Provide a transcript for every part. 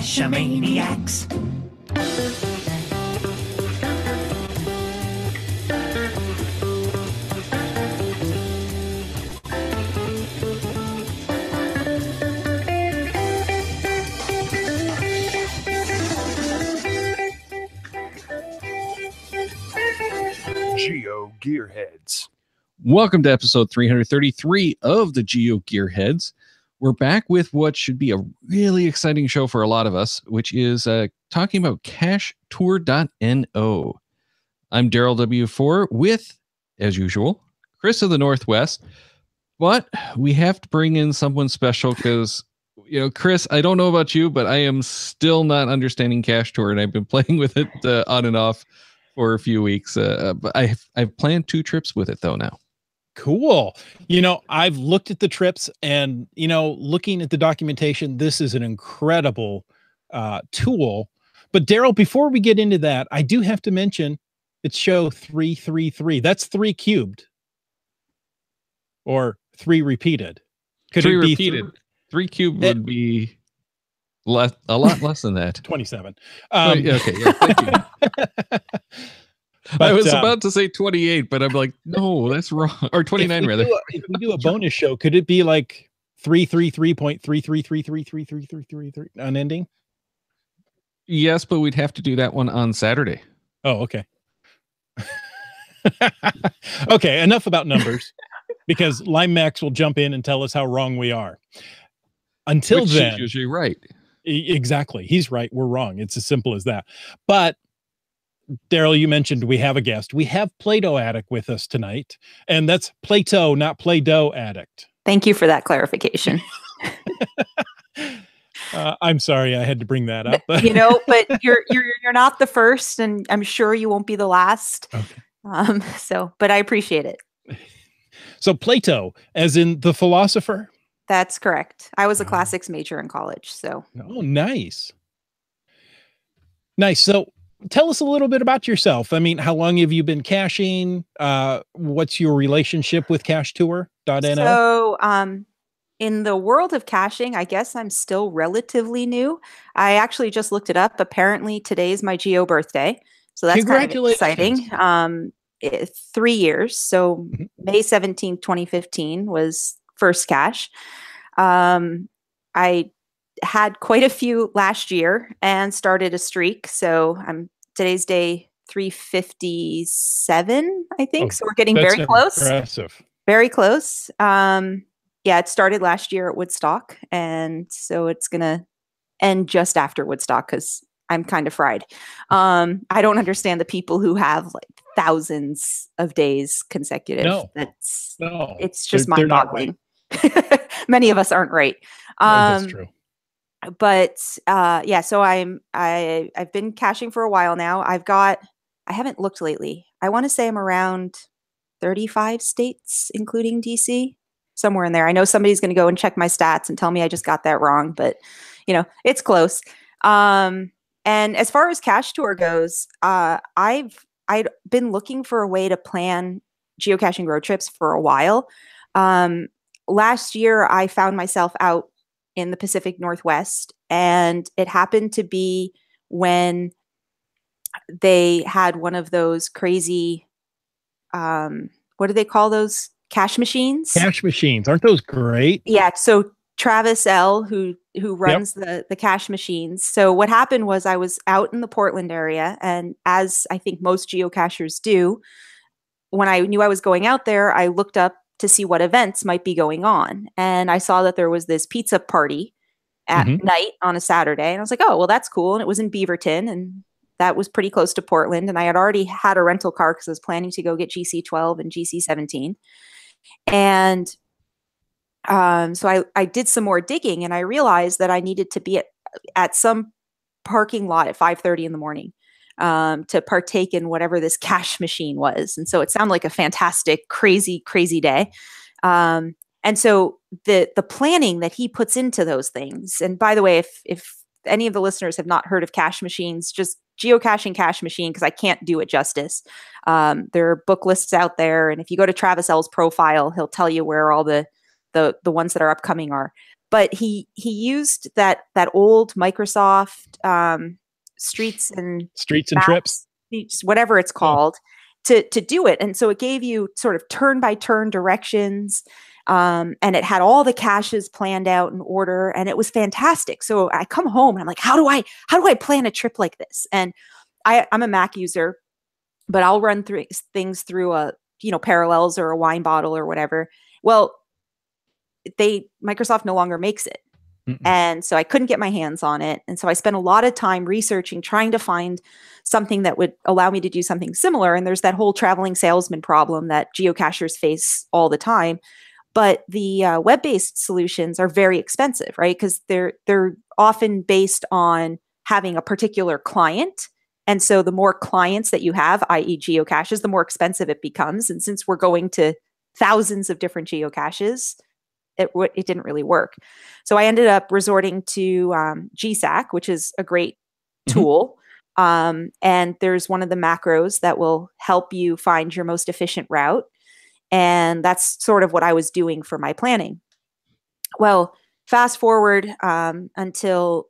Cache-maniacs. GeoGearHeads. Welcome to episode 333 of the GeoGearHeads. We're back with what should be a really exciting show for a lot of us, which is talking about Cachetur.no. I'm Daryl W4 with, as usual, Chris of the Northwest. But we have to bring in someone special because, Chris, I don't know about you, but I am still not understanding Cachetur, and I've been playing with it on and off for a few weeks. But I've planned 2 trips with it, though, now. Cool. I've looked at the trips and, looking at the documentation, this is an incredible tool. But Daryl, before we get into that, I do have to mention it's show 333. That's 3 cubed or 3 repeated. Could 3 it be repeated? 3 cubed would be a lot less than that. 27. Okay, yeah, thank you. I was about to say 28, but I'm like, no, that's wrong. Or 29, rather. If we do a bonus show, could it be like 333.333333333 unending? Yes, but we'd have to do that one on Saturday. Oh, okay. Okay, enough about numbers, because Lime Max will jump in and tell us how wrong we are. Until then, he's usually right. Exactly. He's right. We're wrong. It's as simple as that. But Daryl, you mentioned we have a guest. We have Play-Doh Addict with us tonight, and that's Play-Doh, not Play-Doh Addict. Thank you for that clarification. I'm sorry I had to bring that up. But you're not the first, and I'm sure you won't be the last. Okay. But I appreciate it. So Plato, as in the philosopher? That's correct. I was a classics major in college, so. Oh, nice. Nice. So tell us a little bit about yourself. I mean, how long have you been caching? What's your relationship with Cachetur.no? So, in the world of caching, I guess I'm still relatively new. I actually just looked it up. Apparently, today's my Geo birthday. So that's kind of exciting. 3 years. So May 17th, 2015 was first cache. I had quite a few last year and started a streak. So today's day 357, I think. So we're getting very close. Impressive. Very close. Yeah, it started last year at Woodstock. And so it's going to end just after Woodstock because I'm kind of fried. I don't understand the people who have like thousands of days consecutive. No. It's just mind-boggling. Many of us aren't right. That's true. But yeah, so I've been caching for a while now. I haven't looked lately. I want to say I'm around 35 states, including DC, somewhere in there. I know somebody's going to go and check my stats and tell me I just got that wrong, but it's close. And as far as Cachetur goes, I'd been looking for a way to plan geocaching road trips for a while. Last year, I found myself out in the Pacific Northwest, and it happened to be when they had one of those crazy, what do they call those? Cache machines? Cache machines. Aren't those great? Yeah. So Travis L., who runs the cache machines. So what happened was I was out in the Portland area, and as I think most geocachers do, when I knew I was going out there, I looked up to see what events might be going on. And I saw that there was this pizza party at night on a Saturday. And I was like, oh, well, that's cool. And it was in Beaverton, and that was pretty close to Portland. And I had already had a rental car because I was planning to go get GC12 and GC17. And so I did some more digging, and I realized that I needed to be at some parking lot at 5:30 in the morning to partake in whatever this cache machine was. And so it sounded like a fantastic, crazy, crazy day. And so the planning that he puts into those things, and by the way, if any of the listeners have not heard of cache machines, just geocaching cache machine, because I can't do it justice. There are book lists out there, and if you go to Travis L's profile, he'll tell you where all the ones that are upcoming are. but he used that old Microsoft streets and trips, whatever it's called, to do it. And so it gave you sort of turn by turn directions. And it had all the caches planned out in order, and it was fantastic. So I come home and I'm like, how do I plan a trip like this? And I'm a Mac user, but I'll run through things through a, Parallels or a wine bottle or whatever. Well, Microsoft no longer makes it. And so I couldn't get my hands on it. And so I spent a lot of time researching, trying to find something that would allow me to do something similar. And there's that whole traveling salesman problem that geocachers face all the time. But the web-based solutions are very expensive, right? Because they're often based on having a particular client. And so the more clients that you have, i.e. geocaches, the more expensive it becomes. And since we're going to thousands of different geocaches, it didn't really work. So I ended up resorting to GSAC, which is a great tool. And there's one of the macros that will help you find your most efficient route. And that's sort of what I was doing for my planning. Well, fast forward until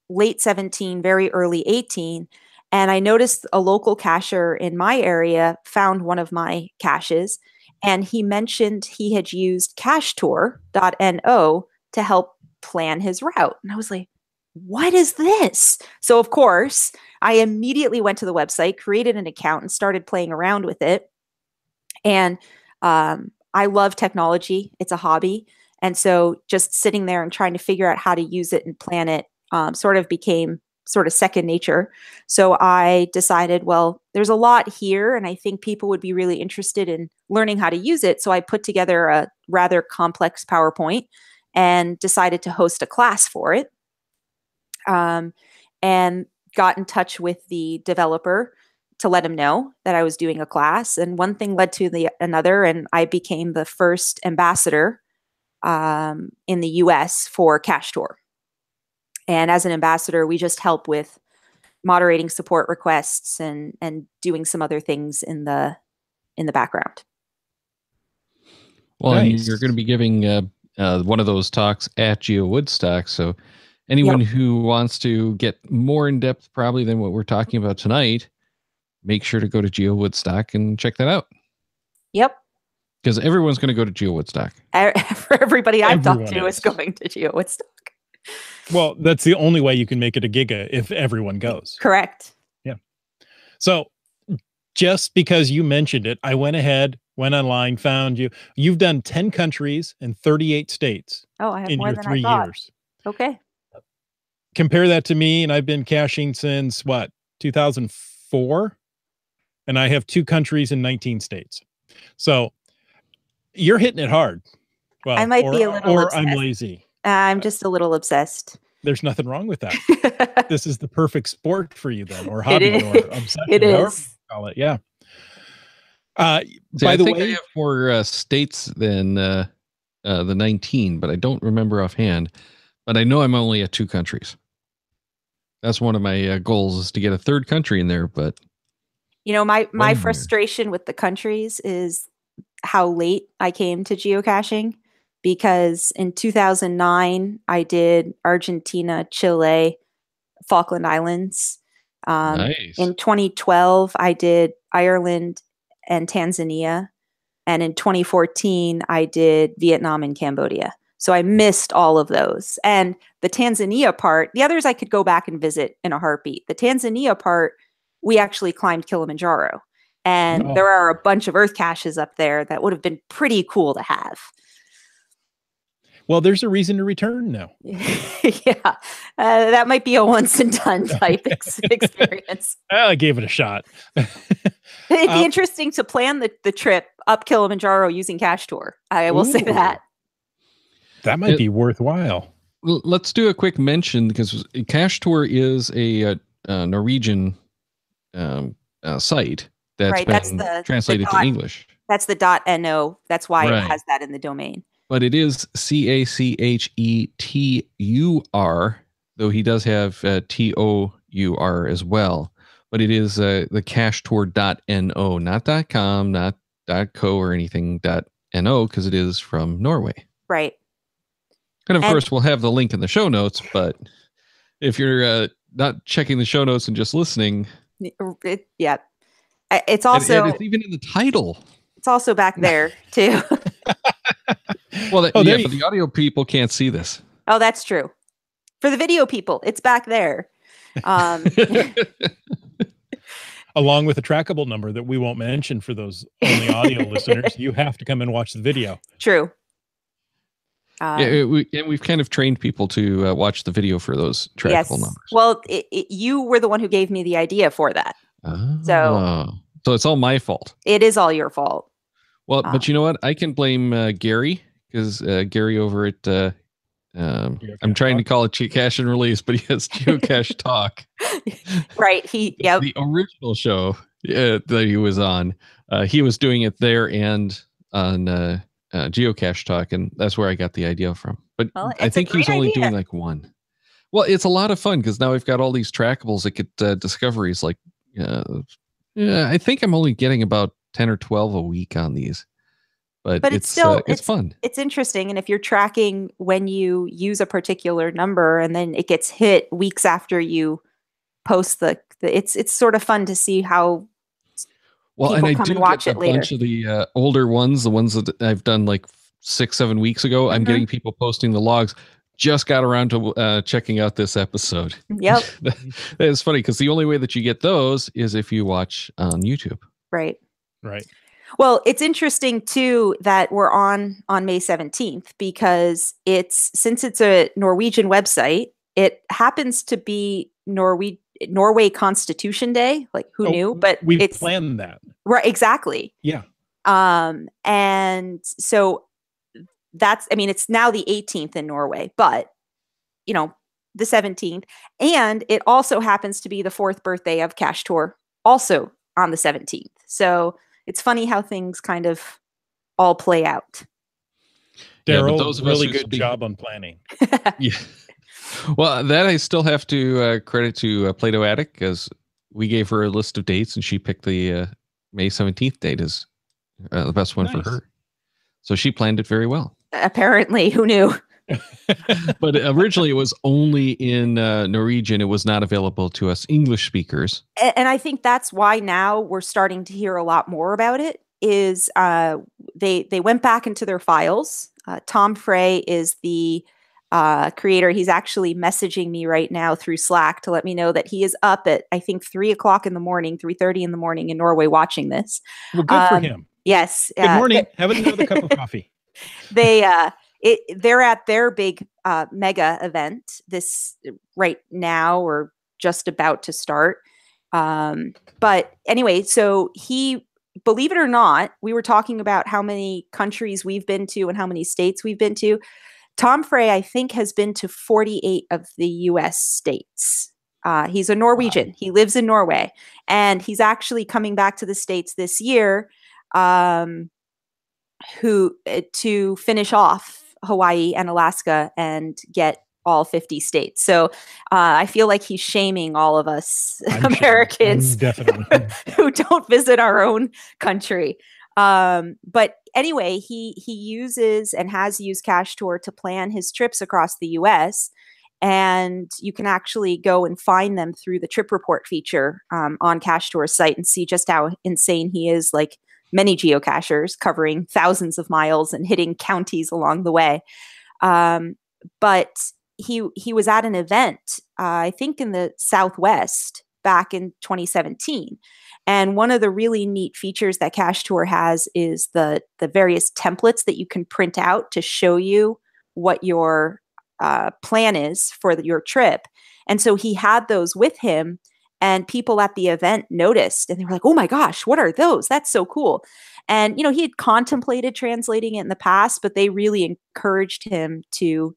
late 17, very early 18, and I noticed a local cacher in my area found one of my caches, and he mentioned he had used cachetour.no to help plan his route. And I was like, what is this? So, of course, I immediately went to the website, created an account, and started playing around with it. And I love technology. It's a hobby. And so just sitting there and trying to figure out how to use it and plan it sort of became sort of second nature. So I decided, well, there's a lot here, and I think people would be really interested in learning how to use it. So I put together a rather complex PowerPoint and decided to host a class for it, and got in touch with the developer to let him know that I was doing a class. And one thing led to another, and I became the first ambassador in the US for Cachetur. And as an ambassador, we just help with moderating support requests and doing some other things in the background. Well, nice. And you're going to be giving one of those talks at GeoWoodstock. So anyone who wants to get more in depth probably than what we're talking about tonight, make sure to go to GeoWoodstock and check that out. Yep. Because everyone's going to go to GeoWoodstock. For everybody I've talked to is going to GeoWoodstock. Well, that's the only way you can make it a giga, if everyone goes. Correct. Yeah. So just because you mentioned it, I went ahead, went online, found you. You've done 10 countries and 38 states. Oh, I have in more your than 3 I thought. years. Okay. Compare that to me, and I've been caching since 2004, and I have 2 countries in 19 states. So you're hitting it hard. Well, I might be a little or obsessed. I'm lazy. I'm just a little obsessed. There's nothing wrong with that. This is the perfect sport for you then, or hobby, or obsession. It is. Call it, yeah. By the way, I have more states than the 19, but I don't remember offhand. But I know I'm only at 2 countries. That's one of my goals, is to get a 3rd country in there. But my frustration with the countries is how late I came to geocaching. Because in 2009, I did Argentina, Chile, Falkland Islands. Nice. In 2012, I did Ireland and Tanzania. And in 2014, I did Vietnam and Cambodia. So I missed all of those. And the Tanzania part, the others I could go back and visit in a heartbeat. The Tanzania part, we actually climbed Kilimanjaro. And there are a bunch of earth caches up there that would have been pretty cool to have. Well, there's a reason to return now. Yeah, that might be a once and done type experience. I gave it a shot. It'd be interesting to plan the trip up Kilimanjaro using Cachetur. I will say that. That might be worthwhile. Let's do a quick mention, because Cachetur is a Norwegian site that's been translated to English. That's the .no. That's why it has that in the domain. But it is Cachetur, though he does have TOUR as well. But it is the cachetour.no, not .com, not .co or anything .no, because it is from Norway. Right. And of course, we'll have the link in the show notes, but if you're not checking the show notes and just listening. Yeah. It's also, and it's even in the title. It's also back there too. Well, but the audio people can't see this. Oh, that's true. For the video people, it's back there. Along with a trackable number that we won't mention for those only audio listeners. You have to come and watch the video. True. We've kind of trained people to watch the video for those trackable numbers. Well, you were the one who gave me the idea for that. So it's all my fault. It is all your fault. Well, but you know what? I can blame Gary, because Gary over at I'm trying to call it Cache and Release, but he has Geocache Talk. Right. The original show that he was on. He was doing it there and on Geocache Talk, and that's where I got the idea from. But I think he's only doing like one. Well, it's a lot of fun because now we've got all these trackables that get discoveries. Like, I think I'm only getting about 10 or 12 a week on these. But it's still it's fun. It's interesting, and if you're tracking when you use a particular number and then it gets hit weeks after you post it's sort of fun to see how. Well, and I do get a bunch of the older ones, the ones that I've done like 6-7 weeks ago. I'm getting people posting the logs. Just got around to checking out this episode. Yep. That is funny because the only way that you get those is if you watch on YouTube. Right. Right. Well, it's interesting too that we're on May 17th because since it's a Norwegian website, it happens to be Norway Constitution Day. Like who knew? But we planned that. Right, exactly. Yeah. And so it's now the 18th in Norway, but the 17th, and it also happens to be the 4th birthday of Cachetur, also on the 17th. So it's funny how things kind of all play out. Daryl, really good job on planning. Yeah. Well, that I still have to credit to Plato Attic, because we gave her a list of dates and she picked the May 17th date as the best one for her. So she planned it very well. Apparently, who knew? But originally it was only in Norwegian. It was not available to us English speakers. And I think that's why now we're starting to hear a lot more about it, is they went back into their files. Tom Frey is the creator. He's actually messaging me right now through Slack to let me know that he is up at, I think, 3:00 in the morning, 3:30 in the morning in Norway watching this. Well, good for him. Yes. Good morning. Have another cup of coffee. They're at their big mega event this right now, or just about to start. But anyway, so believe it or not, we were talking about how many countries we've been to and how many states we've been to. Tom Frey, I think, has been to 48 of the U.S. states. He's a Norwegian. Wow. He lives in Norway, and he's actually coming back to the States this year to finish off Hawaii and Alaska and get all 50 states. So I feel like he's shaming all of us Americans who don't visit our own country. But anyway, he uses and has used Cachetur to plan his trips across the US. And you can actually go and find them through the trip report feature on Cachetur's site and see just how insane he is, like many geocachers, covering thousands of miles and hitting counties along the way. But he was at an event, I think in the Southwest back in 2017. And one of the really neat features that Cachetur has is the various templates that you can print out to show you what your plan is for your trip. And so he had those with him, and people at the event noticed, and they were like, "Oh my gosh, what are those? That's so cool." And, he had contemplated translating it in the past, but they really encouraged him to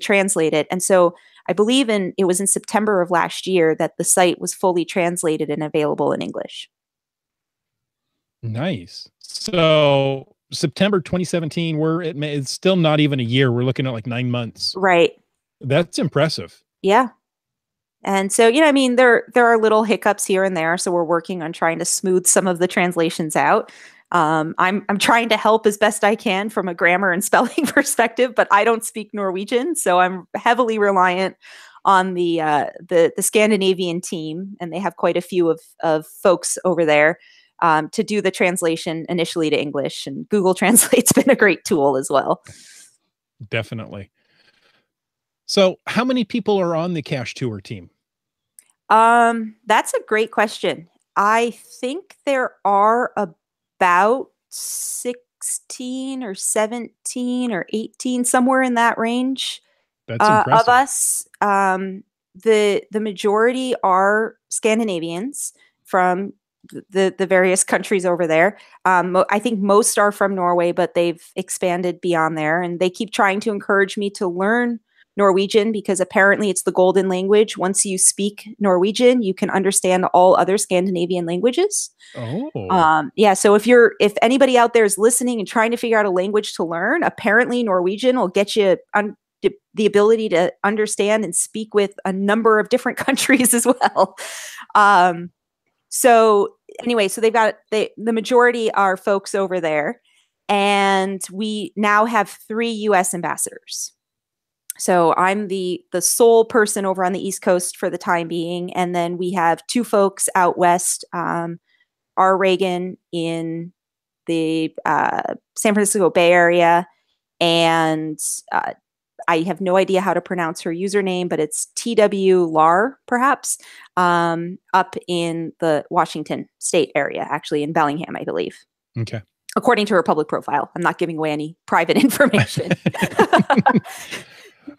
translate it. And so I believe it was in September of last year that the site was fully translated and available in English. Nice. So September 2017, it's still not even a year. We're looking at like 9 months. Right. That's impressive. Yeah. And so, there are little hiccups here and there. So we're working on trying to smooth some of the translations out. I'm trying to help as best I can from a grammar and spelling perspective, but I don't speak Norwegian, so I'm heavily reliant on the Scandinavian team, and they have quite a few of folks over there to do the translation initially to English. And Google Translate's been a great tool as well. Definitely. So, how many people are on the Cache Tour team? That's a great question. I think there are about 16 or 17 or 18, somewhere in that range. That's impressive. Of us. The majority are Scandinavians from the various countries over there. I think most are from Norway, but they've expanded beyond there, and they keep trying to encourage me to learn Norwegian because apparently it's the golden language. Once you speak Norwegian, you can understand all other Scandinavian languages. Oh. Yeah. So if anybody out there is listening and trying to figure out a language to learn, apparently Norwegian will get you the ability to understand and speak with a number of different countries as well. So anyway, so they've got the majority are folks over there, and we now have 3 U.S. ambassadors. So I'm the sole person over on the East Coast for the time being, and then we have 2 folks out west. R. Reagan in the San Francisco Bay Area, and I have no idea how to pronounce her username, but it's TW Lar, perhaps, up in the Washington State area, actually in Bellingham, I believe. Okay. According to her public profile. I'm not giving away any private information.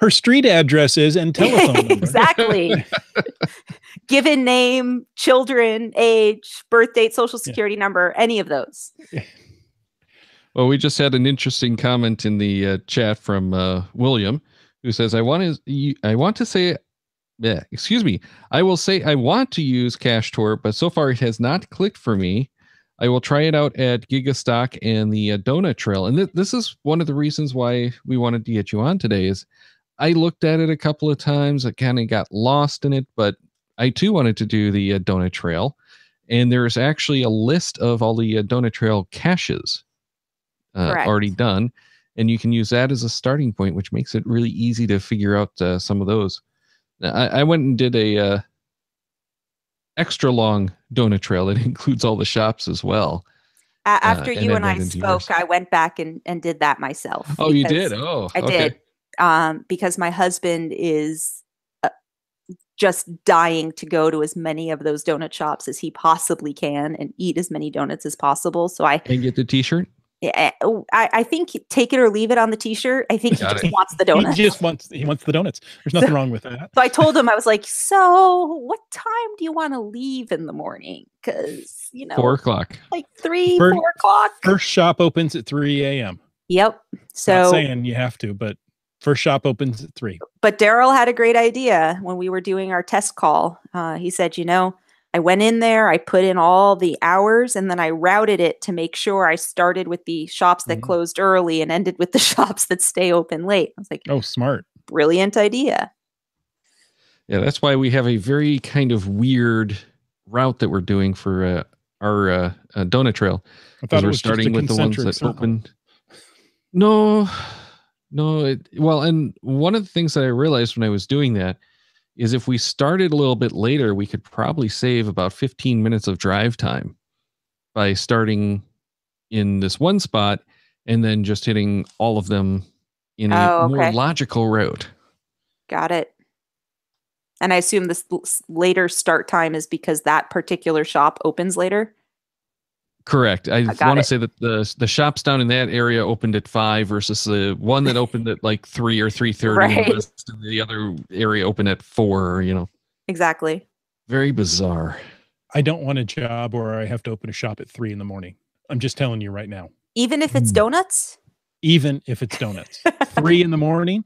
Her street address is and telephone number. Exactly. Given name, children, age, birth date, social security number, any of those. Well, we just had an interesting comment in the chat from William, who says, I will say I want to use Cachetur, but so far it has not clicked for me. I will try it out at Gigastock and the Donut Trail. And this is one of the reasons why we wanted to get you on today is I looked at it a couple of times. I kind of got lost in it, but I too wanted to do the Donut Trail. And there's actually a list of all the Donut Trail caches already done. And you can use that as a starting point, which makes it really easy to figure out some of those. I went and did a extra long donut trail. It includes all the shops as well. After you and I spoke, I went back and did that myself. Oh, you did? Oh, I did. Because my husband is just dying to go to as many of those donut shops as he possibly can and eat as many donuts as possible. So and get the t-shirt? Yeah, I think take it or leave it on the t-shirt. I think he just wants the donuts. He wants the donuts. There's nothing wrong with that. So I told him, I was like, so what time do you want to leave in the morning? Because 4 o'clock. Like 4 o'clock. First shop opens at 3 a.m. Yep. So not saying you have to, but first shop opens at 3. But Daryl had a great idea when we were doing our test call. He said, I went in there, I put in all the hours, and then I routed it to make sure I started with the shops that closed early and ended with the shops that stay open late. I was like, oh, smart. Brilliant idea. Yeah, that's why we have a very kind of weird route that we're doing for our donut trail. I thought we're starting with the ones that opened. No. And one of the things that I realized when I was doing that is if we started a little bit later, we could probably save about 15 minutes of drive time by starting in this one spot and then just hitting all of them in a more logical route. Got it. And I assume this later start time is because that particular shop opens later? Correct. I want to say that the shops down in that area opened at 5 versus the one that opened at like 3 or 3:30. Right. And the other area opened at 4. Exactly. Very bizarre. I don't want a job where I have to open a shop at 3 in the morning. I'm just telling you right now. Even if it's donuts? Even if it's donuts. 3 in the morning.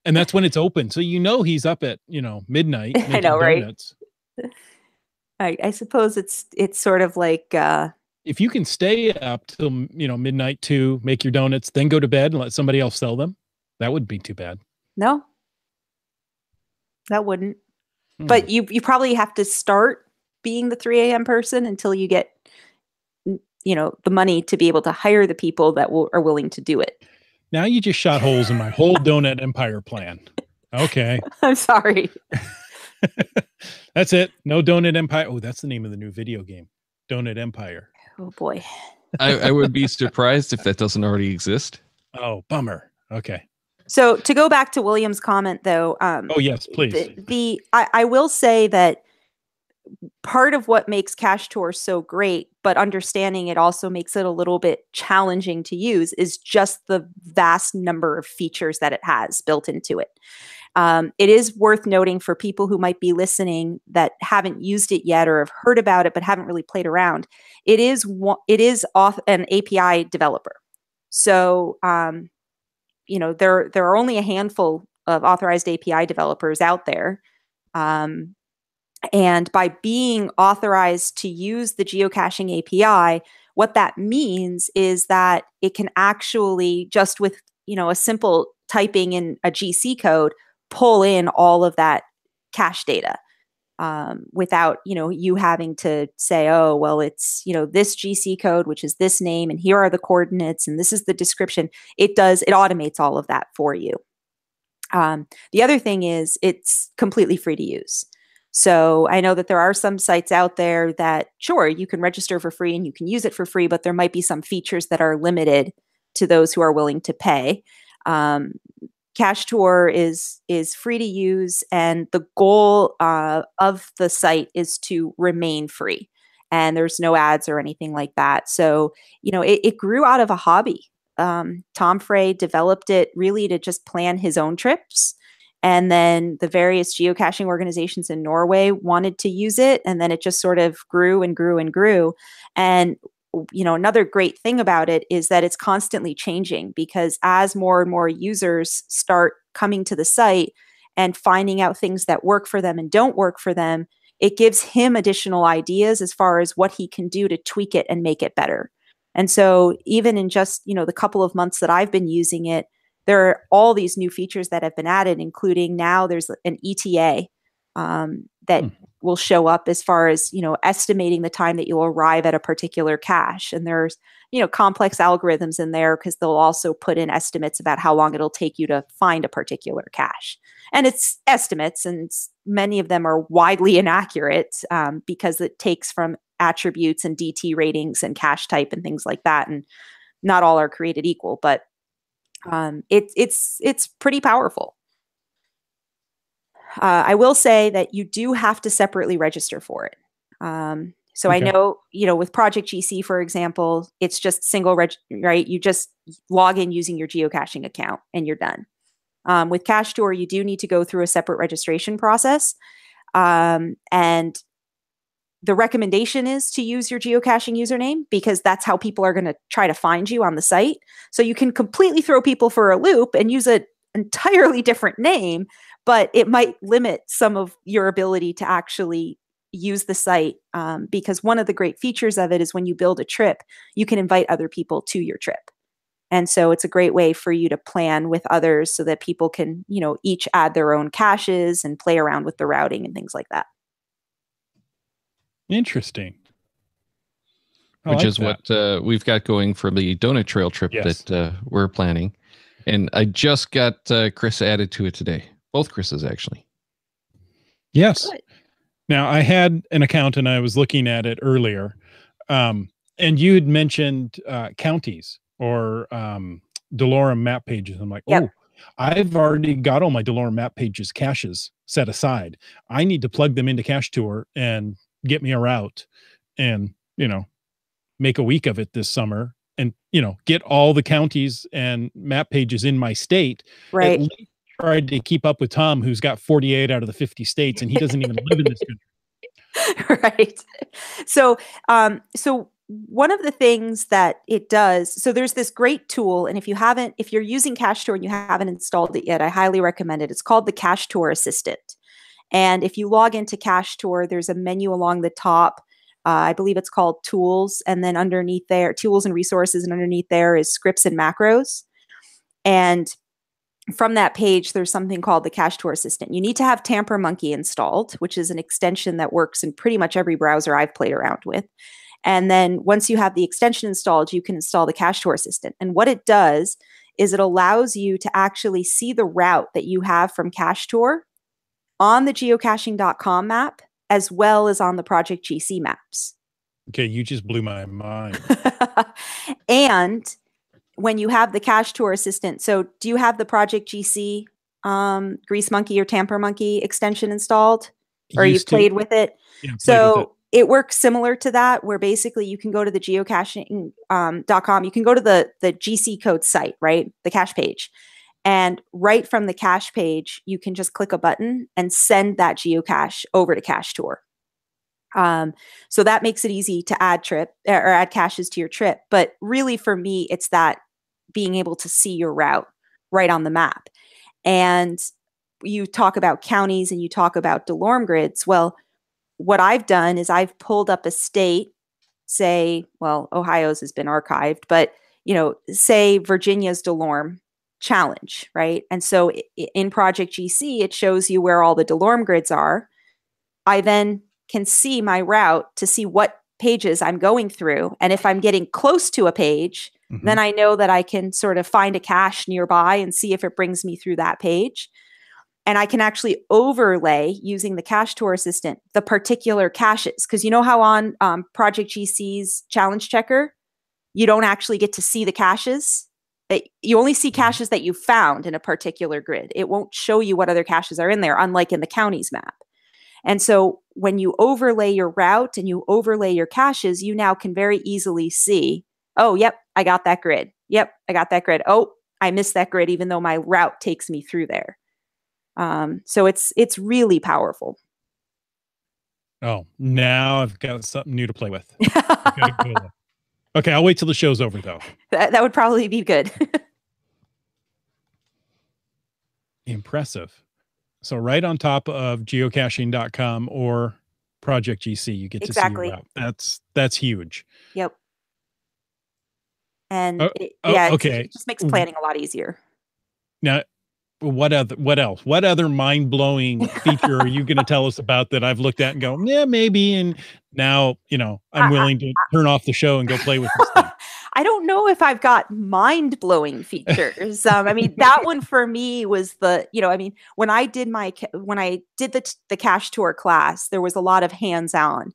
And that's when it's open. So he's up at, midnight. I know, donuts. Right? I suppose it's sort of like if you can stay up till midnight to make your donuts, then go to bed and let somebody else sell them, that wouldn't be too bad. No, that wouldn't. But you probably have to start being the 3 a.m. person until you get the money to be able to hire the people that are willing to do it. Now you just shot holes in my whole Donut Empire plan. Okay. I'm sorry. That's it. No Donut Empire. Oh, that's the name of the new video game. Donut Empire. Oh boy. I would be surprised if that doesn't already exist. Oh, bummer. Okay. So to go back to William's comment, though. Oh yes, please. I will say that part of what makes Cachetur so great, but understanding it also makes it a little bit challenging to use, is just the vast number of features that it has built into it. It is worth noting for people who might be listening that haven't used it yet or have heard about it but haven't really played around. It is an API developer. So, there are only a handful of authorized API developers out there. And by being authorized to use the geocaching API, what that means is that it can actually, just with a simple typing in a GC code, pull in all of that cache data without you having to say, oh, well, it's this GC code, which is this name, and here are the coordinates, and this is the description. It automates all of that for you. The other thing is it's completely free to use. So I know that there are some sites out there that, sure, you can register for free and you can use it for free, but there might be some features that are limited to those who are willing to pay. Cachetur is free to use, and the goal of the site is to remain free, and there's no ads or anything like that. So it grew out of a hobby. Tom Frey developed it really to just plan his own trips. And then the various geocaching organizations in Norway wanted to use it. And then it just sort of grew and grew and grew. And, another great thing about it is that it's constantly changing, because as more and more users start coming to the site and finding out things that work for them and don't work for them, it gives him additional ideas as far as what he can do to tweak it and make it better. And so even in just, the couple of months that I've been using it, there are all these new features that have been added, including now there's an ETA that will show up as far as, estimating the time that you'll arrive at a particular cache. And there's, complex algorithms in there, because they'll also put in estimates about how long it'll take you to find a particular cache. And it's estimates, and many of them are widely inaccurate because it takes from attributes and DT ratings and cache type and things like that. And not all are created equal, but it's pretty powerful. I will say that you do have to separately register for it. So okay. I know, with Project GC, for example, it's just single right? You just log in using your geocaching account and you're done. With Cachetur, you do need to go through a separate registration process. And the recommendation is to use your geocaching username, because that's how people are going to try to find you on the site. So you can completely throw people for a loop and use an entirely different name, but it might limit some of your ability to actually use the site, because one of the great features of it is when you build a trip, you can invite other people to your trip. And so it's a great way for you to plan with others so that people can, each add their own caches and play around with the routing and things like that. Interesting. Which is what we've got going for the Donut Trail trip that we're planning. And I just got Chris added to it today. Both Chris's, actually. Yes. Good. Now, I had an account and I was looking at it earlier. And you had mentioned counties or Delorme map pages. I'm like, oh, I've already got all my Delorme map pages caches set aside. I need to plug them into Cachetur and get me a route and, make a week of it this summer and, get all the counties and map pages in my state. Right. At least tried to keep up with Tom, who's got 48 out of the 50 states, and he doesn't even live in this country. Right. So one of the things that it does, so there's this great tool, and if you're using Cachetur and you haven't installed it yet, I highly recommend it. It's called the Cachetur Assistant. And if you log into Cachetur, there's a menu along the top. I believe it's called Tools. And then underneath there, Tools and Resources. And underneath there is Scripts and Macros. And from that page, there's something called the Cachetur Assistant. You need to have Tamper Monkey installed, which is an extension that works in pretty much every browser I've played around with. And then once you have the extension installed, you can install the Cachetur assistant. And what it does is it allows you to actually see the route that you have from Cachetur on the geocaching.com map, as well as on the Project GC maps. Okay, you just blew my mind. And when you have the Cachetur assistant, so do you have the Project GC Grease Monkey or Tamper Monkey extension installed? Or you've played with it? Yeah, so it works similar to that, where basically you can go to the geocaching.com, you can go to the GC code site, right? The cache page. And right from the cache page, you can just click a button and send that geocache over to Cachetur. So that makes it easy to add add caches to your trip. But really for me, it's that being able to see your route right on the map. And you talk about counties and you talk about DeLorme grids. Well, what I've done is I've pulled up a state, say, well, Ohio's has been archived, but say Virginia's DeLorme challenge, right? And so in Project GC, it shows you where all the DeLorme grids are. I then can see my route to see what pages I'm going through. And if I'm getting close to a page, then I know that I can sort of find a cache nearby and see if it brings me through that page. And I can actually overlay, using the Cachetur assistant, the particular caches. Because you know how on Project GC's challenge checker, you don't actually get to see the caches? You only see caches that you found in a particular grid. It won't show you what other caches are in there, unlike in the counties map. And so when you overlay your route and you overlay your caches, you now can very easily see, oh, yep, I got that grid. Yep, I got that grid. Oh, I missed that grid, even though my route takes me through there. So it's really powerful. Oh, now I've got something new to play with. Okay, I'll wait till the show's over, though. That would probably be good. Impressive. So right on top of geocaching.com or Project GC, you get to see your route. That's huge. Yep. And it just makes planning a lot easier. Now, what else? What other mind-blowing feature are you going to tell us about that I've looked at and go, yeah, maybe, and now, I'm willing to turn off the show and go play with this thing. I don't know if I've got mind-blowing features. I mean, that one for me was when I did the Cachetur class, there was a lot of hands-on.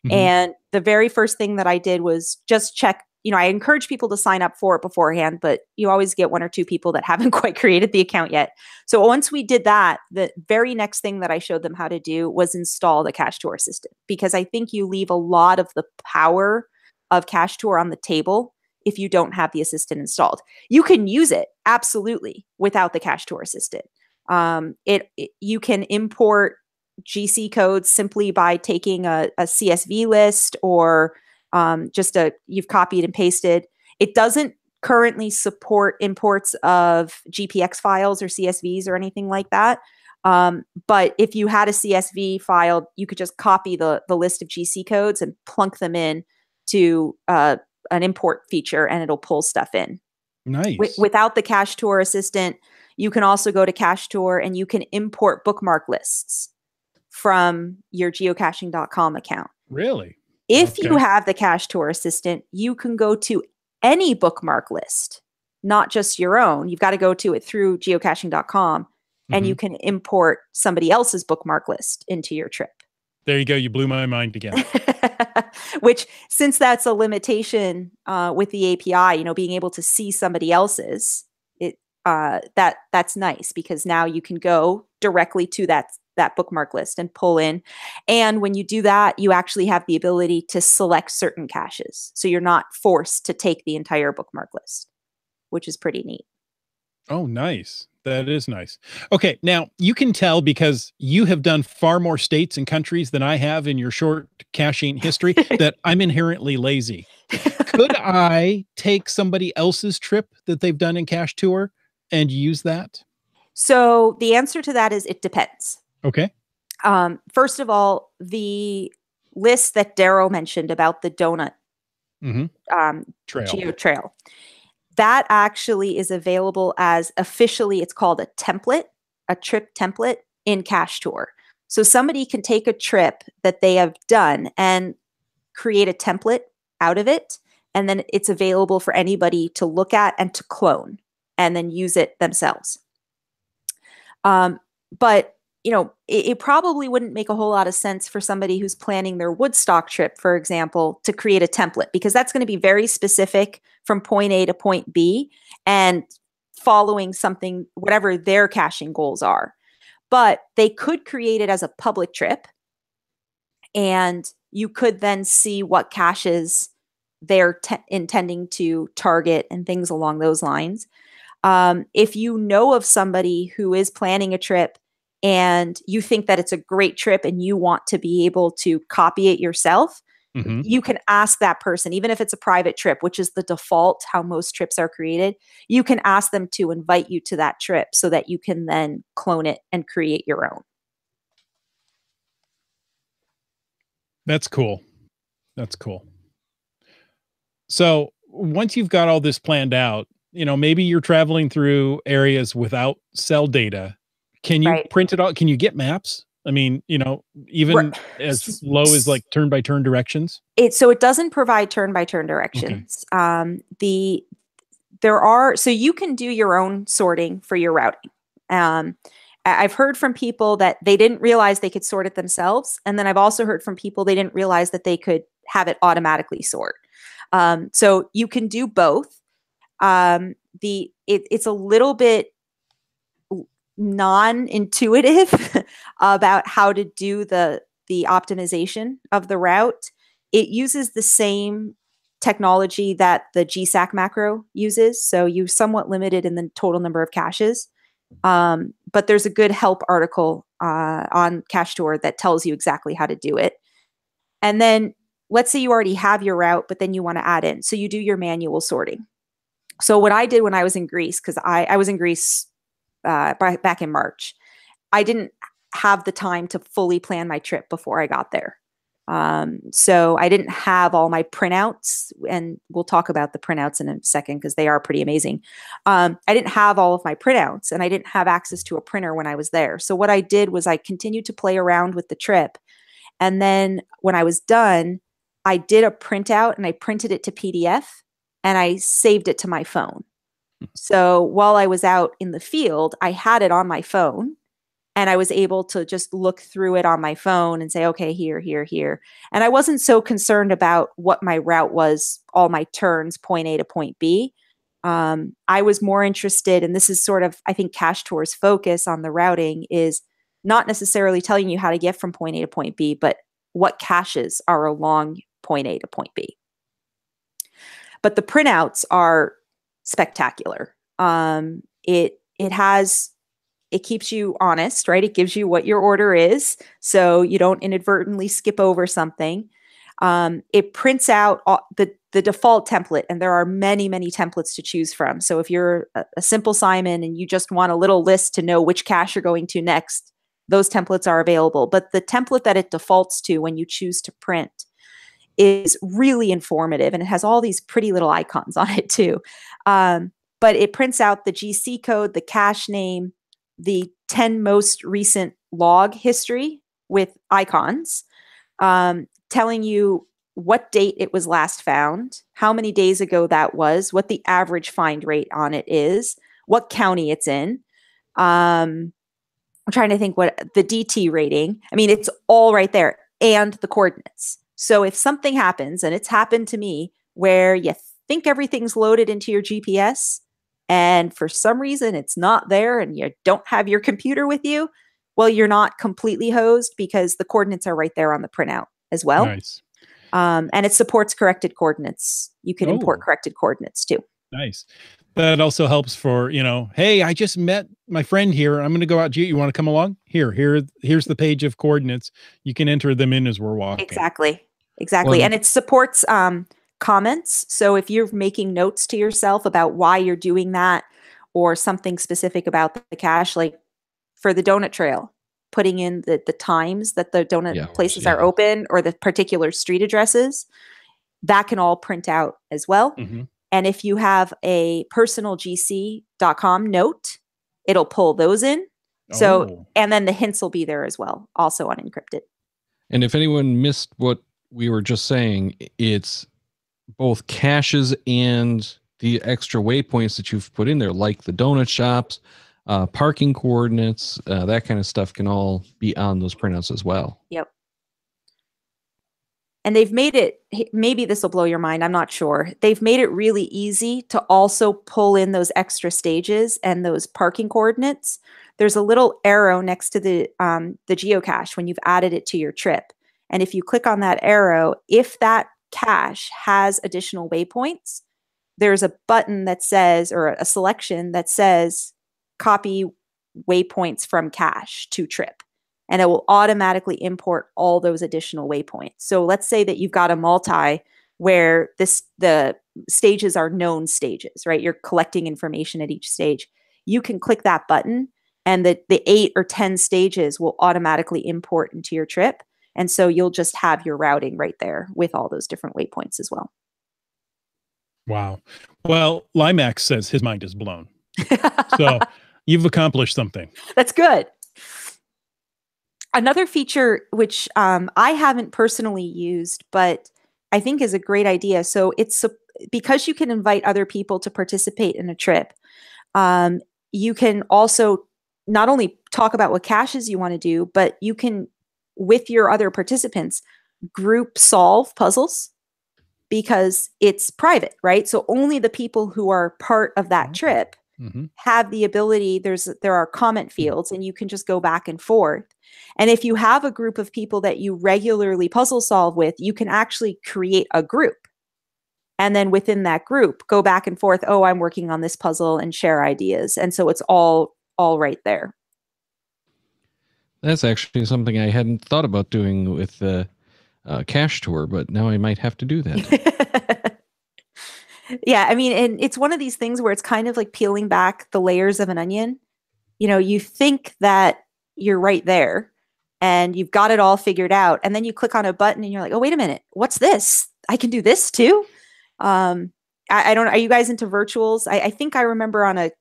And the very first thing that I did was just check. I encourage people to sign up for it beforehand, but you always get one or two people that haven't quite created the account yet. So once we did that, the very next thing that I showed them how to do was install the Cachetur assistant, because I think you leave a lot of the power of Cachetur on the table if you don't have the assistant installed. You can use it absolutely without the Cachetur assistant. You can import GC codes simply by taking a CSV list or you've copied and pasted. It doesn't currently support imports of GPX files or CSVs or anything like that. But if you had a CSV file, you could just copy the list of GC codes and plunk them in to an import feature, and it'll pull stuff in. Nice. Without the Cachetur assistant, you can also go to Cachetur and you can import bookmark lists from your geocaching.com account. Really? If you have the Cachetur assistant, you can go to any bookmark list, not just your own. You've got to go to it through geocaching.com, and you can import somebody else's bookmark list into your trip. There you go. You blew my mind again. Which, since that's a limitation with the API, being able to see somebody else's, that's nice, because now you can go directly to that bookmark list and pull in. And when you do that, you actually have the ability to select certain caches. So you're not forced to take the entire bookmark list, which is pretty neat. Oh, nice. That is nice. Okay. Now you can tell, because you have done far more states and countries than I have in your short caching history, that I'm inherently lazy. Could I take somebody else's trip that they've done in Cachetur and use that? So the answer to that is it depends. Okay. First of all, the list that Darrow mentioned about the donut geo trail, that actually is available as officially, it's called a template, a trip template in Cachetur. So somebody can take a trip that they have done and create a template out of it, and then it's available for anybody to look at and to clone and then use it themselves. But it probably wouldn't make a whole lot of sense for somebody who's planning their Woodstock trip, for example, to create a template, because that's going to be very specific from point A to point B and following something, whatever their caching goals are. But they could create it as a public trip, and you could then see what caches they're intending to target and things along those lines. If you know of somebody who is planning a trip and you think that it's a great trip and you want to be able to copy it yourself, you can ask that person, even if it's a private trip, which is the default, how most trips are created, you can ask them to invite you to that trip so that you can then clone it and create your own. That's cool. That's cool. So once you've got all this planned out, maybe you're traveling through areas without cell data. Can you print it out? Can you get maps? I mean, even as low as like turn-by-turn directions? So it doesn't provide turn-by-turn directions. Okay. So you can do your own sorting for your routing. I've heard from people that they didn't realize they could sort it themselves. And then I've also heard from people they didn't realize that they could have it automatically sort. So you can do both. It's a little bit non-intuitive about how to do the optimization of the route. It uses the same technology that the GSAC macro uses, so you're somewhat limited in the total number of caches. But there's a good help article on Cachetur that tells you exactly how to do it. And then let's say you already have your route, but then you want to add in. So you do your manual sorting. So what I did when I was in Greece, because I was in Greece back in March, I didn't have the time to fully plan my trip before I got there. So I didn't have all my printouts, and we'll talk about the printouts in a second because they are pretty amazing. I didn't have all of my printouts, and I didn't have access to a printer when I was there. So what I did was I continued to play around with the trip. And then when I was done, I did a printout and I printed it to PDF and I saved it to my phone. So while I was out in the field, I had it on my phone. And I was able to just look through it on my phone and say, okay, here, here, here. And I wasn't so concerned about what my route was, all my turns, point A to point B. I was more interested, and this is sort of, I think, Cachetur's focus on the routing is not necessarily telling you how to get from point A to point B, but what caches are along point A to point B. But the printouts are spectacular. It keeps you honest, right? It gives you what your order is, so you don't inadvertently skip over something. It prints out the default template, and there are many, many templates to choose from. So if you're a simple Simon and you just want a little list to know which cache you're going to next, those templates are available. But the template that it defaults to when you choose to print is really informative, and it has all these pretty little icons on it too. But it prints out the GC code, the cache name, the 10 most recent log history with icons, telling you what date it was last found, how many days ago that was, what the average find rate on it is, what county it's in. I'm trying to think what the DT rating. I mean, it's all right there, and the coordinates. So if something happens, and it's happened to me, where you think everything's loaded into your GPS, and for some reason it's not there and you don't have your computer with you, well, you're not completely hosed because the coordinates are right there on the printout as well. Nice. And it supports corrected coordinates. You can import corrected coordinates too. Nice. That also helps for, hey, I just met my friend here. I'm going to go out. You want to come along? Here's the page of coordinates. You can enter them in as we're walking. Exactly. Well, and it supports comments. So if you're making notes to yourself about why you're doing that or something specific about the cache, like for the donut trail, putting in the times that the donut places are open or the particular street addresses, that can all print out as well. Mm-hmm. And if you have a personal gc.com note, it'll pull those in. So, and then the hints will be there as well, also unencrypted. And if anyone missed what we were just saying, it's both caches and the extra waypoints that you've put in there, like the donut shops, parking coordinates, that kind of stuff can all be on those printouts as well. Yep. And they've made it, maybe this will blow your mind, I'm not sure. They've made it really easy to also pull in those extra stages and those parking coordinates. There's a little arrow next to the geocache when you've added it to your trip. And if you click on that arrow, if that cache has additional waypoints, there's a button that says, or a selection that says, copy waypoints from cache to trip. And it will automatically import all those additional waypoints. So let's say that you've got a multi where the stages are known stages, right? You're collecting information at each stage. You can click that button and the 8 or 10 stages will automatically import into your trip. And so you'll just have your routing right there with all those different waypoints as well. Wow. Well, Limax says his mind is blown. So you've accomplished something. That's good. Another feature, which I haven't personally used, but I think is a great idea. So it's because you can invite other people to participate in a trip, you can also not only talk about what caches you want to do, but you can, with your other participants, group solve puzzles because it's private, right? So only the people who are part of that trip have the ability. There are comment fields and you can just go back and forth. And if you have a group of people that you regularly puzzle solve with, you can actually create a group. And then within that group, go back and forth. Oh, I'm working on this puzzle and share ideas. And so it's all right there. That's actually something I hadn't thought about doing with the Cache Tour, but now I might have to do that. Yeah, I mean, and it's one of these things where it's kind of like peeling back the layers of an onion. You know, you think that you're right there and you've got it all figured out. And then you click on a button and you're like, oh, wait a minute, what's this? I can do this too. I don't know. Are you guys into virtuals? I think I remember on a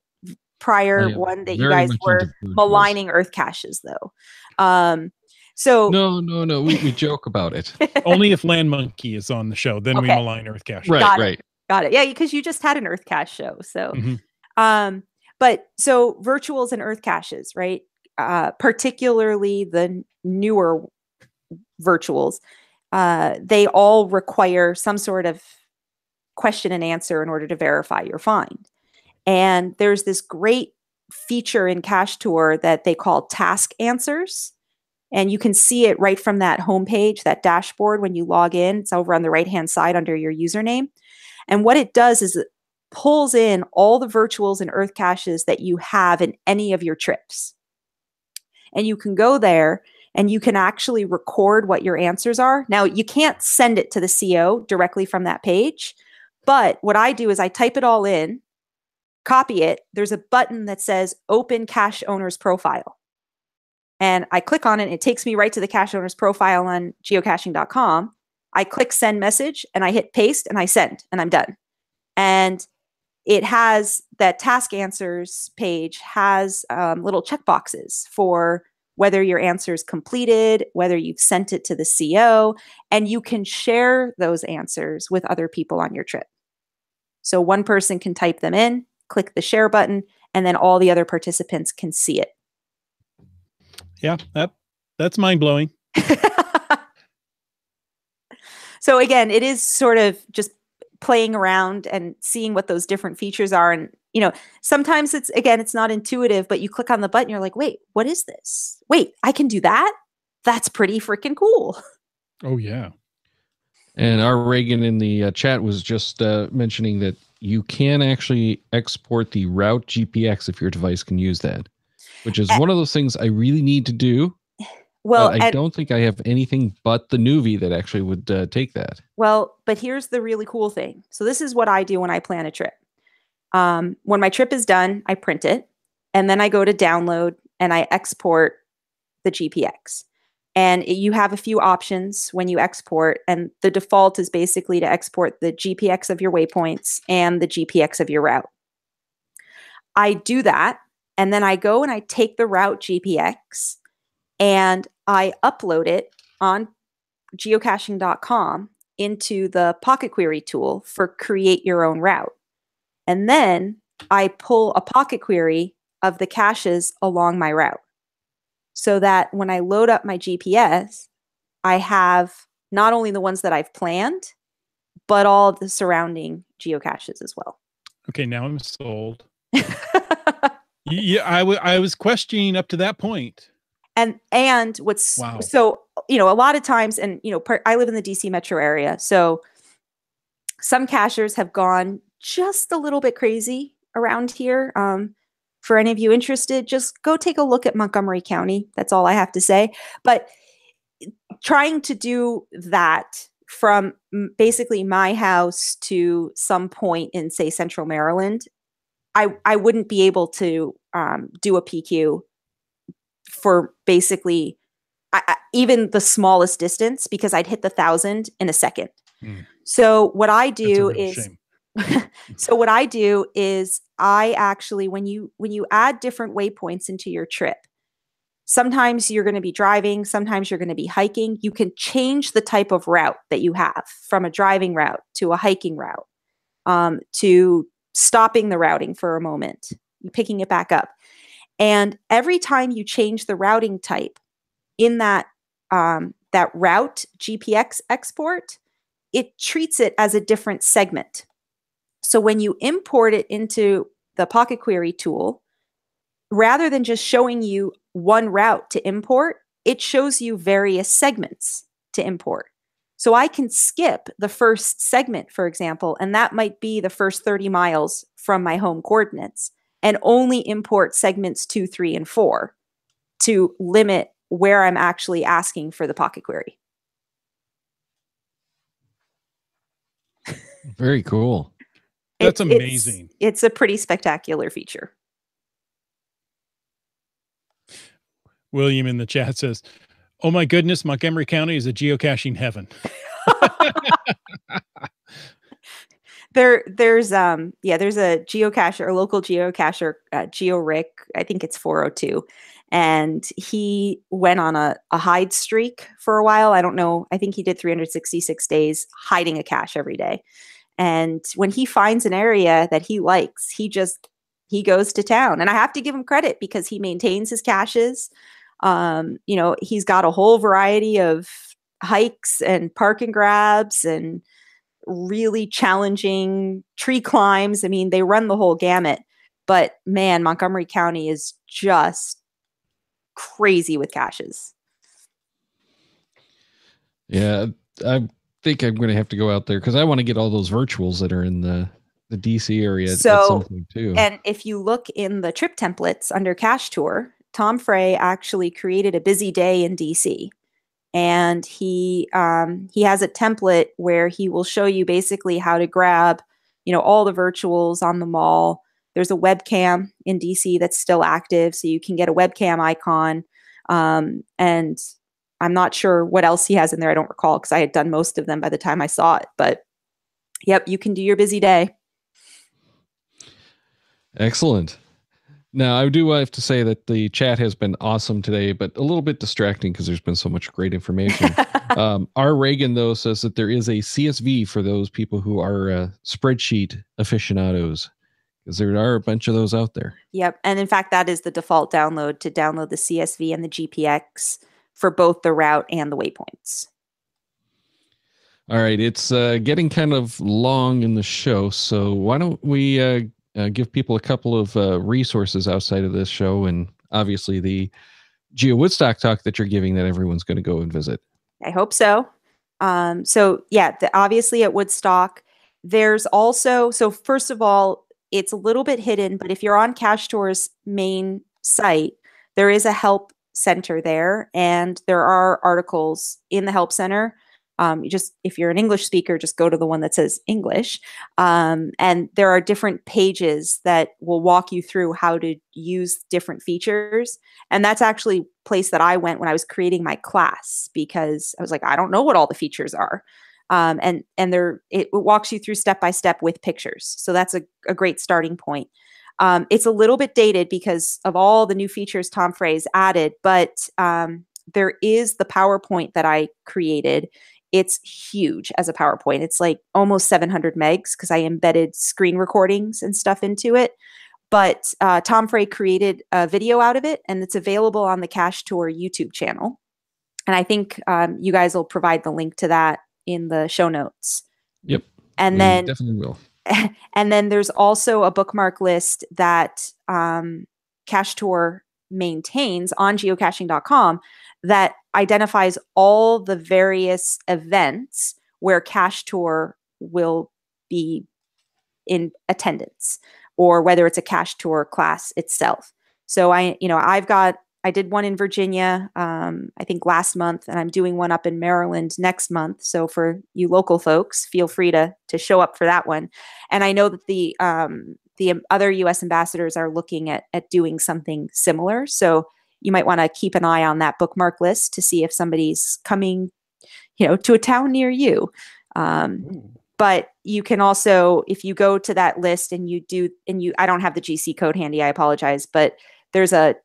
prior one that you guys were maligning Earth caches though. So no, we joke about it. Only if Land Monkey is on the show, then we malign Earth cache. Right. Got it. Yeah, because you just had an Earth cache show. So, but so virtuals and Earth caches, right? Particularly the newer virtuals, they all require some sort of question and answer in order to verify your find. And there's this great feature in Cachetur that they call task answers. And you can see it right from that homepage, that dashboard when you log in. It's over on the right-hand side under your username. And what it does is it pulls in all the virtuals and Earth caches that you have in any of your trips. And you can go there and you can actually record what your answers are. Now, you can't send it to the CO directly from that page. But what I do is I type it all in, copy it. There's a button that says Open Cache Owner's Profile. And I click on it. And it takes me right to the cache owner's profile on geocaching.com. I click send message and I hit paste and I send and I'm done. And it has that task answers page has little checkboxes for whether your answer is completed, whether you've sent it to the CO, and you can share those answers with other people on your trip. So one person can type them in, click the share button, and then all the other participants can see it. Yeah, that's mind-blowing. So again, it is sort of just playing around and seeing what those different features are. And, you know, sometimes it's not intuitive, but you click on the button, you're like, wait, what is this? Wait, I can do that? That's pretty freaking cool. Oh, yeah. And our Reagan in the chat was just mentioning that you can actually export the route GPX if your device can use that, which is one of those things I really need to do. Well, I don't think I have anything but the Nuvi that actually would take that. Well, but here's the really cool thing. So this is what I do when I plan a trip. When my trip is done, I print it, and then I go to download and I export the GPX. And you have a few options when you export, and the default is basically to export the GPX of your waypoints and the GPX of your route. I do that, and then I go and I take the route GPX and I upload it on geocaching.com into the Pocket Query tool for create your own route. And then I pull a pocket query of the caches along my route so that when I load up my GPS, I have not only the ones that I've planned, but all of the surrounding geocaches as well. Okay, now I'm sold. Yeah, I was questioning up to that point. And what's wow. So, a lot of times, and I live in the DC metro area, so some cachers have gone just a little bit crazy around here. For any of you interested, just go take a look at Montgomery County. That's all I have to say. But trying to do that from basically my house to some point in, say, Central Maryland, I wouldn't be able to do a PQ for basically even the smallest distance, because I'd hit the 1,000 in a second. So what I do is so what I do is I actually, when you add different waypoints into your trip, sometimes you're going to be driving, sometimes you're going to be hiking. You can change the type of route that you have, from a driving route to a hiking route, to stopping the routing for a moment, picking it back up. And every time you change the routing type in that route GPX export, it treats it as a different segment. So when you import it into the Pocket Query tool, rather than just showing you one route to import, it shows you various segments to import. So I can skip the first segment, for example, and that might be the first 30 miles from my home coordinates, and only import segments 2, 3, and 4 to limit where I'm actually asking for the Pocket Query. Very cool. That's amazing. It's a pretty spectacular feature. William in the chat says, "Oh my goodness, Montgomery County is a geocaching heaven." There's a geocacher, a local geocacher, GeoRick, I think it's 402, and he went on a hide streak for a while. I don't know. I think he did 366 days hiding a cache every day. And when he finds an area that he likes, he goes to town. And I have to give him credit because he maintains his caches. He's got a whole variety of hikes and park and grabs and really challenging tree climbs. I mean, they run the whole gamut. But man, Montgomery County is just crazy with caches. Yeah, I think I'm going to have to go out there because I want to get all those virtuals that are in the DC area at some point too. And if you look in the trip templates under Cache Tour, Tom Frey actually created a busy day in DC. And he has a template where he will show you basically how to grab, all the virtuals on the mall. There's a webcam in DC that's still active, so you can get a webcam icon. And I'm not sure what else he has in there. I don't recall because I had done most of them by the time I saw it. But yep, you can do your busy day. Excellent. Now, I do have to say that the chat has been awesome today, but a little bit distracting because there's been so much great information. R. Reagan, though, says that there is a CSV for those people who are spreadsheet aficionados, because there are a bunch of those out there. Yep. And in fact, that is the default download, to download the CSV and the GPX for both the route and the waypoints. All right. It's getting kind of long in the show, so why don't we give people a couple of resources outside of this show, and obviously the Geo Woodstock talk that you're giving that everyone's going to go and visit. I hope so. Obviously at Woodstock, there's also, so first of all, it's a little bit hidden, but if you're on Cachetur's main site, there is a help center there, and there are articles in the help center. If you're an English speaker, just go to the one that says English. And there are different pages that will walk you through how to use different features. And that's actually a place that I went when I was creating my class, because I was like, I don't know what all the features are. And it walks you through step by step with pictures. So that's a great starting point. It's a little bit dated because of all the new features Tom Frey's added, but there is the PowerPoint that I created It's huge as a PowerPoint. It's like almost 700 megs because I embedded screen recordings and stuff into it. But Tom Frey created a video out of it, and it's available on the Cache Tour YouTube channel. And I think you guys will provide the link to that in the show notes. Yep. And we then definitely will. And then there's also a bookmark list that Cachetur maintains on geocaching.com that identifies all the various events where Cachetur will be in attendance, or whether it's a Cachetur class itself. So I did one in Virginia, I think last month, and I'm doing one up in Maryland next month. So for you local folks, feel free to show up for that one. And I know that the other U.S. ambassadors are looking at doing something similar. So you might want to keep an eye on that bookmark list to see if somebody's coming, to a town near you. But you can also, if you go to that list and I don't have the GC code handy, I apologize, but there's an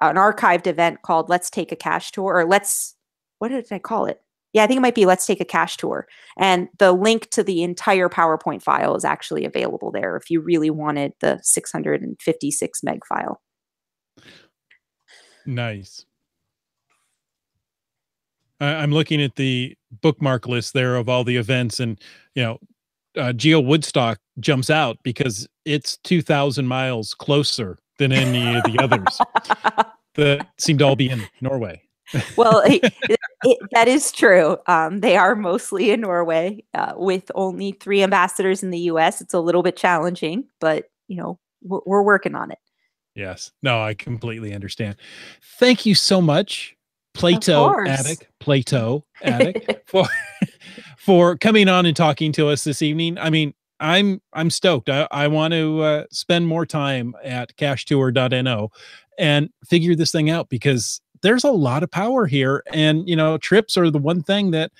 archived event called Let's Take a Cache Tour, or what did I call it? Yeah, I think it might be Let's Take a Cache Tour. And the link to the entire PowerPoint file is actually available there if you really wanted the 656 meg file. Nice. I'm looking at the bookmark list there of all the events, and Geo Woodstock jumps out because it's 2,000 miles closer than any of the others that seem to all be in Norway. Well, that is true. They are mostly in Norway, with only 3 ambassadors in the U.S. It's a little bit challenging, but we're working on it. Yes. No, I completely understand. Thank you so much, Plato Addict, for coming on and talking to us this evening. I mean, I'm stoked. I want to spend more time at cachetour.no and figure this thing out, because there's a lot of power here. And, trips are the one thing that,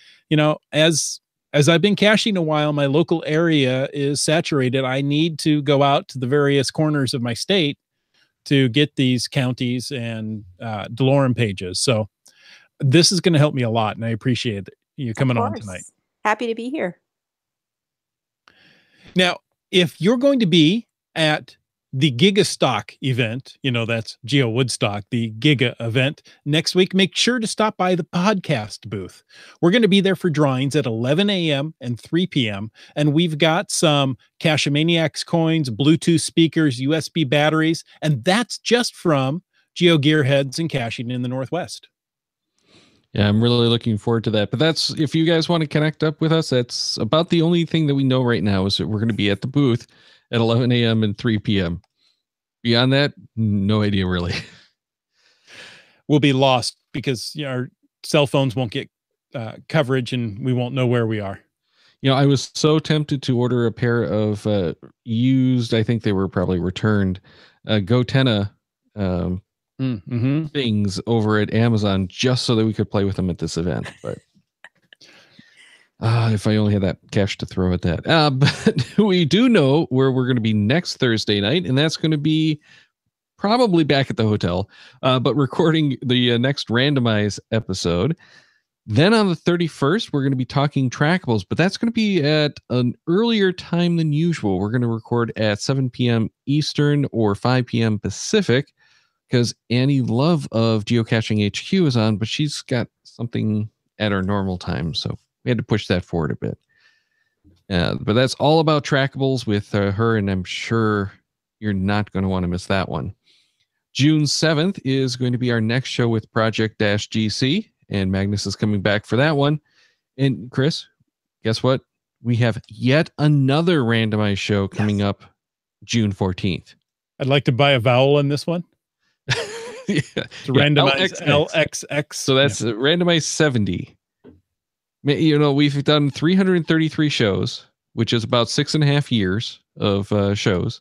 as I've been caching a while, my local area is saturated. I need to go out to the various corners of my state to get these counties and DeLorme pages. So this is going to help me a lot, and I appreciate you coming on tonight. Happy to be here. Now, if you're going to be at the Gigastock event, that's Geo Woodstock, the Giga event next week, make sure to stop by the podcast booth. We're going to be there for drawings at 11 a.m. and 3 p.m. And we've got some Cachemaniacs coins, Bluetooth speakers, USB batteries, and that's just from GeoGearHeads and Caching in the Northwest. Yeah, I'm really looking forward to that. But that's, if you guys want to connect up with us, that's about the only thing that we know right now, is that we're going to be at the booth at 11 a.m. and 3 p.m. Beyond that, no idea really. We'll be lost because our cell phones won't get coverage, and we won't know where we are. I was so tempted to order a pair of used, I think they were probably returned, Gotenna things over at Amazon, just so that we could play with them at this event. But if I only had that cash to throw at that. But we do know where we're going to be next Thursday night, and that's going to be probably back at the hotel, but recording the next randomize episode. Then on the 31st, we're going to be talking trackables, but that's going to be at an earlier time than usual. We're going to record at 7 p.m. Eastern or 5 p.m. Pacific, because Annie Love of Geocaching HQ is on, but she's got something at our normal time, so we had to push that forward a bit. But that's all about trackables with her, and I'm sure you're not going to want to miss that one. June 7th is going to be our next show with Project-GC, and Magnus is coming back for that one. And Chris, guess what? We have yet another randomized show coming up June 14th. I'd like to buy a vowel in this one. Yeah. To randomize LXX. So that's randomized 70. We've done 333 shows, which is about 6.5 years of shows.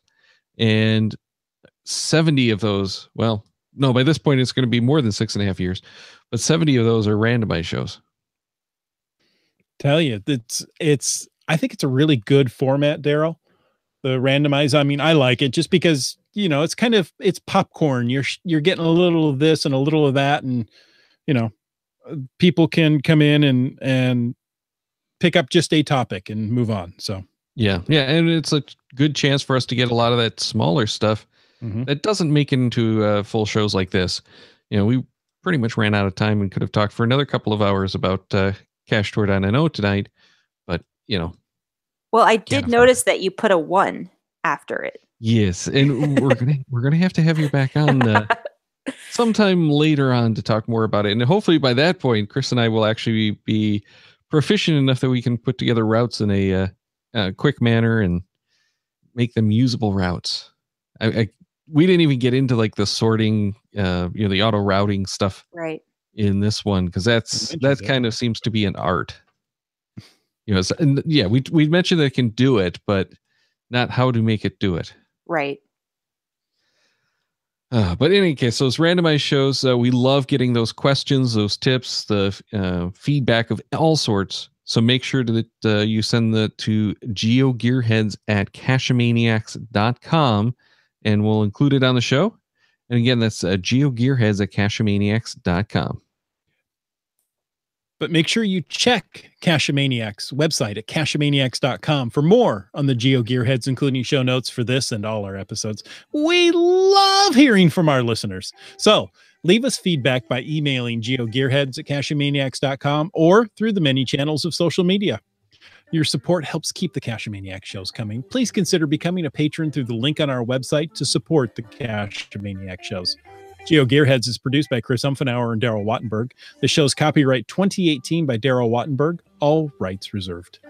And 70 of those, well, no, by this point, it's going to be more than 6.5 years, but 70 of those are randomized shows. Tell you, I think it's a really good format, Daryl. The randomize. I mean, I like it just because, it's popcorn. You're getting a little of this and a little of that. And, people can come in and pick up just a topic and move on. So yeah, and it's a good chance for us to get a lot of that smaller stuff that doesn't make it into full shows like this. We pretty much ran out of time and could have talked for another couple of hours about Cachetur.no tonight, but Well, I did notice that you put a 1 after it. Yes, and we're gonna have to have you back on sometime later on to talk more about it, and hopefully by that point, Chris and I will actually be proficient enough that we can put together routes in a quick manner and make them usable routes. We didn't even get into like the sorting, the auto routing stuff, right, in this one, because that kind of seems to be an art. And yeah, we mentioned that it can do it, but not how to make it do it. Right. But in any case, those randomized shows, we love getting those questions, those tips, the feedback of all sorts. So make sure that you send that to GeoGearHeads at cachemaniacs.com, and we'll include it on the show. And again, that's GeoGearHeads at cachemaniacs.com. But make sure you check Cachemaniacs website at cachemaniacs.com for more on the GeoGearHeads, including show notes for this and all our episodes. We love hearing from our listeners. So leave us feedback by emailing GeoGearHeads at cachemaniacs.com or through the many channels of social media. Your support helps keep the Cachemaniac shows coming. Please consider becoming a patron through the link on our website to support the Cachemaniac shows. GeoGearHeads is produced by Chris Umfenauer and Daryl Wattenberg. The show's copyright 2018 by Daryl Wattenberg. All rights reserved.